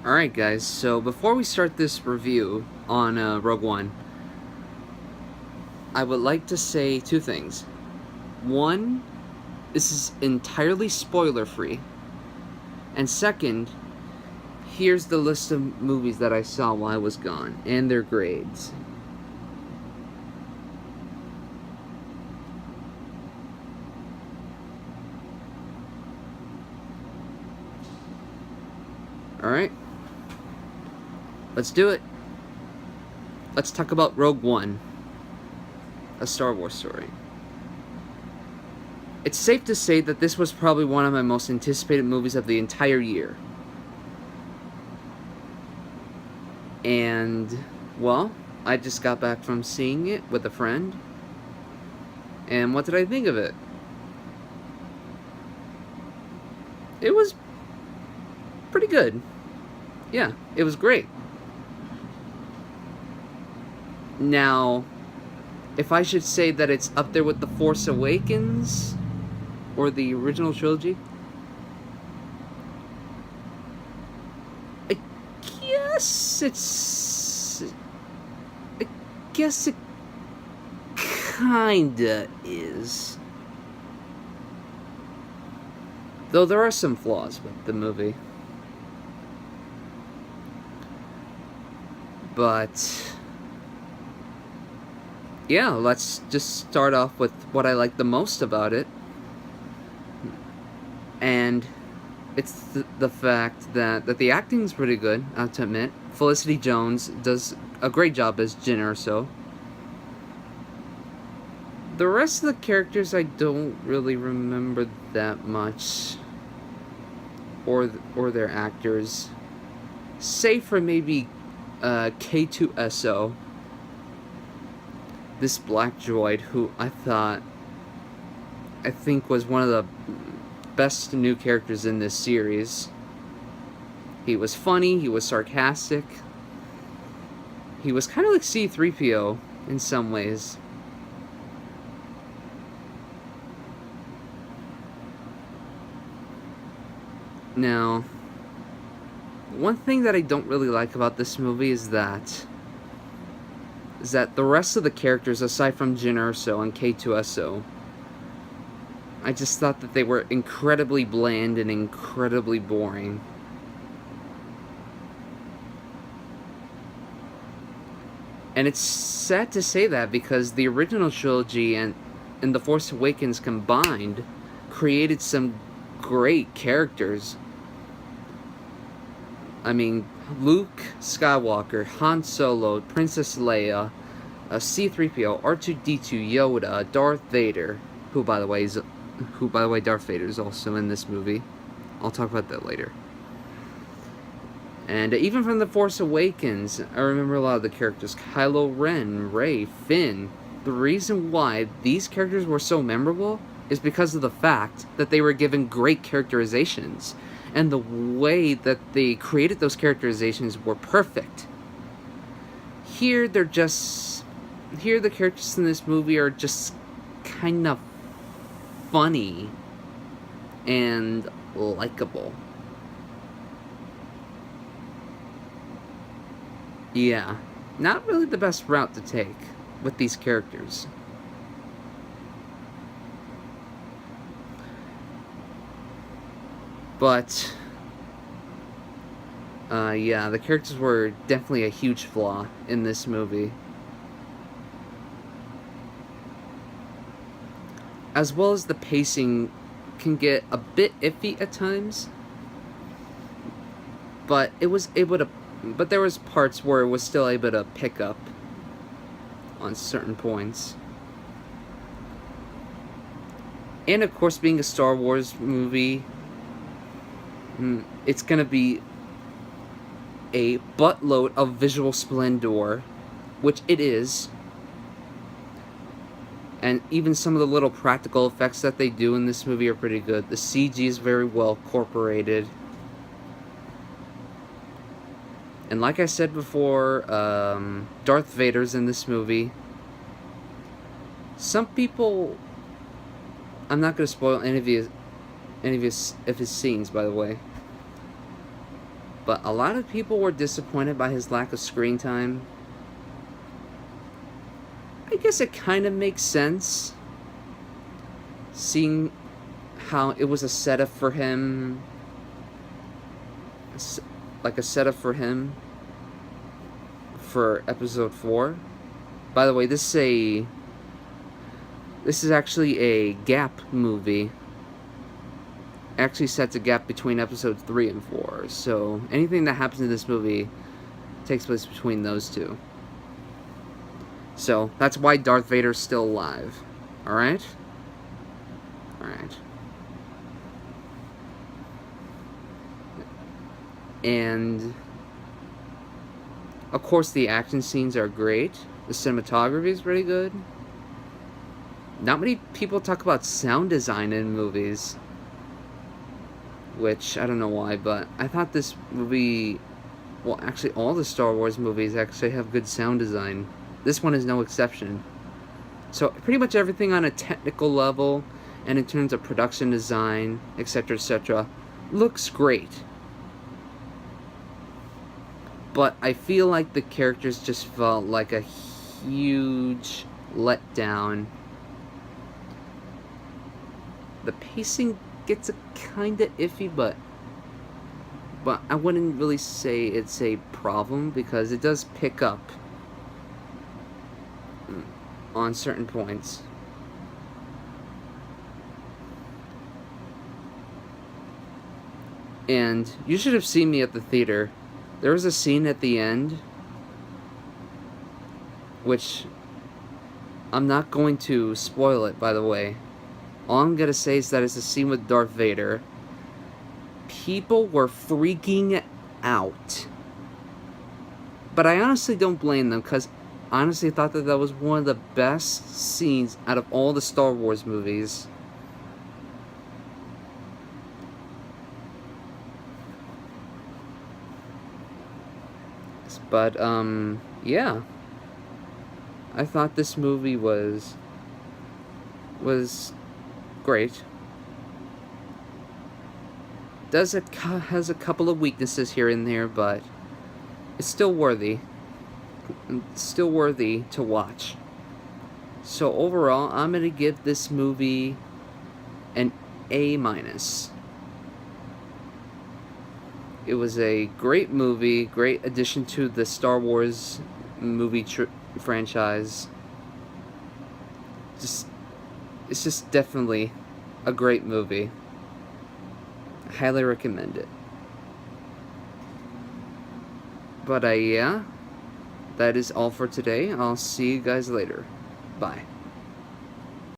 Alright guys, so before we start this review on Rogue One, I would like to say two things. One, this is entirely spoiler free. And second, here's the list of movies that I saw while I was gone, and their grades. Alright, let's do it. Let's talk about Rogue One, a Star Wars story. It's safe to say that this was probably one of my most anticipated movies of the entire year. And, well, I just got back from seeing it with a friend. And what did I think of it? It was pretty good. Yeah, it was great. Now, if I should say that it's up there with The Force Awakens or the original trilogy, I guess it kinda is. Though there are some flaws with the movie. But yeah, let's just start off with what I like the most about it. And it's the fact that the acting's pretty good, I have to admit. Felicity Jones does a great job as Jyn Erso. The rest of the characters I don't really remember that much, or their actors, save for maybe K2SO, this black droid who I think was one of the best new characters in this series. He was funny, he was sarcastic, he was kind of like C-3PO in some ways. Now, one thing that I don't really like about this movie is that the rest of the characters, aside from Jyn Erso and K2SO, I just thought that they were incredibly bland and incredibly boring. And it's sad to say that because the original trilogy and The Force Awakens combined created some great characters. I mean, Luke Skywalker, Han Solo, Princess Leia, C-3PO, R2-D2, Yoda, Darth Vader, who by the way Darth Vader is also in this movie. I'll talk about that later. And even from The Force Awakens, I remember a lot of the characters. Kylo Ren, Rey, Finn. The reason why these characters were so memorable is because of the fact that they were given great characterizations. And the way that they created those characterizations were perfect. Here, the characters in this movie are just kind of funny and likable. Yeah, not really the best route to take with these characters. But, yeah, the characters were definitely a huge flaw in this movie. As well as the pacing can get a bit iffy at times. But there was parts where it was still able to pick up on certain points. And of course, being a Star Wars movie, it's gonna be a buttload of visual splendor, which it is. And even some of the little practical effects that they do in this movie are pretty good. The CG is very well incorporated. And like I said before, Darth Vader's in this movie. Some people... I'm not going to spoil any of his scenes, by the way. But a lot of people were disappointed by his lack of screen time. I guess it kind of makes sense, seeing how it was a setup for him, like a setup for him for episode 4. By the way, this is actually a gap movie. Actually sets a gap between episodes 3 and 4. So anything that happens in this movie takes place between those two. So that's why Darth Vader's still alive. Alright? Alright. And of course the action scenes are great. The cinematography is pretty good. Not many people talk about sound design in movies, which I don't know why, but I thought this movie, well, actually all the Star Wars movies actually have good sound design. This one is no exception. So pretty much everything on a technical level and in terms of production design, etc., looks great. But I feel like the characters just felt like a huge letdown. The pacing gets a kinda iffy, but I wouldn't really say it's a problem, because it does pick up on certain points. And you should have seen me at the theater. There was a scene at the end, which I'm not going to spoil it, by the way. All I'm gonna say is that it's a scene with Darth Vader. People were freaking out. But I honestly don't blame them, because I honestly thought that was one of the best scenes out of all the Star Wars movies. But, yeah. I thought this movie was great. Has a couple of weaknesses here and there, but it's still worthy. It's still worthy to watch. So overall, I'm gonna give this movie an A-. It was a great movie, great addition to the Star Wars movie franchise. It's just definitely a great movie. I highly recommend it. But yeah, that is all for today. I'll see you guys later. Bye.